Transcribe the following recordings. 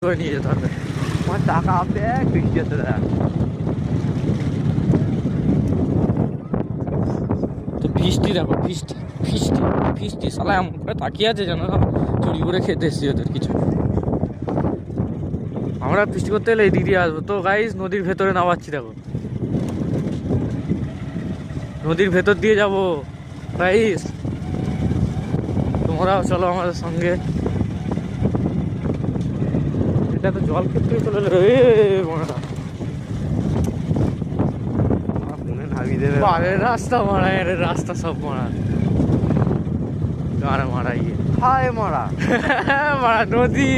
করে নিয়ে যেতে হবে। আমার টাকা ব্যাগ বৃষ্টি হতে দেয় তো বৃষ্টি দেখো বৃষ্টি বৃষ্টি বৃষ্টি শালা এমন করে তাকিয়ে আছে যেন চুরি করে খেতে এসছি ওদের কিছু। আমরা বৃষ্টি করতে এলে এই দিক দিয়ে আসবো তো গাইস নদীর ভেতরে নামাচ্ছি দেখো নদীর ভেতর দিয়ে যাবো গাইস তোমরাও চলো আমাদের সঙ্গে। এটা তো জল ক্ষেত্রে চলে এলো রে মনেটা রাস্তা মারা রাস্তা সব মারা গাড়া মারা ইয়ে হায় মারা মারা নদী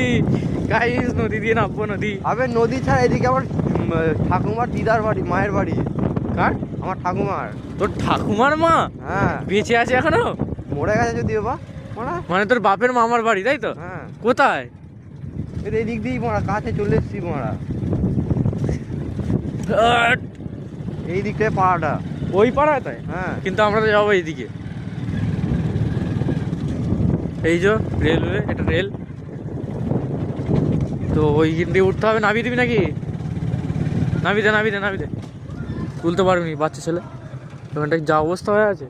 গাইস নদী দিয়ে নামবো নদী। আবে নদী ছাড়া এদিকে আমার ঠাকুমার দিদার বাড়ি মায়ের বাড়ি। কার? আমার ঠাকুমার। তোর ঠাকুমার মা? হ্যাঁ বেঁচে আছে এখনো? মরে গেছে যদিও বা মারা। মানে তোর বাপের মামার বাড়ি তাই তো? হ্যাঁ কোথায়? এদিক দিয়েই মারা কাছে চলে এসছি মারা এই দিকটায় পাড়াটা ওই পাড়ায় তাই? হ্যাঁ কিন্তু আমরা তো যাবো এইদিকে এই যে রেলওয়ে এটা রেল তো ওইখান দিয়ে উঠতে হবে। নামিয়ে দিবি নাকি? নামিয়ে দে নামিয়ে দে নামিয়ে দে তুলতে পারবি বাচ্চা ছেলে ওখানটা যা অবস্থা হয়ে আছে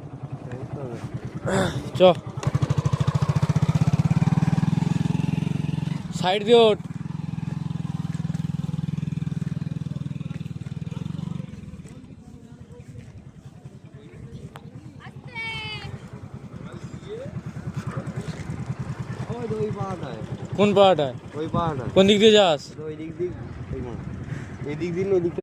চ সাইড দিয়ে ওঠ। ওই পাড়াটায় কোন পাড়াটায়? ওই পাড়াটা কোন দিক দিয়ে যাস? ওই দিক এই দিক দিয়ে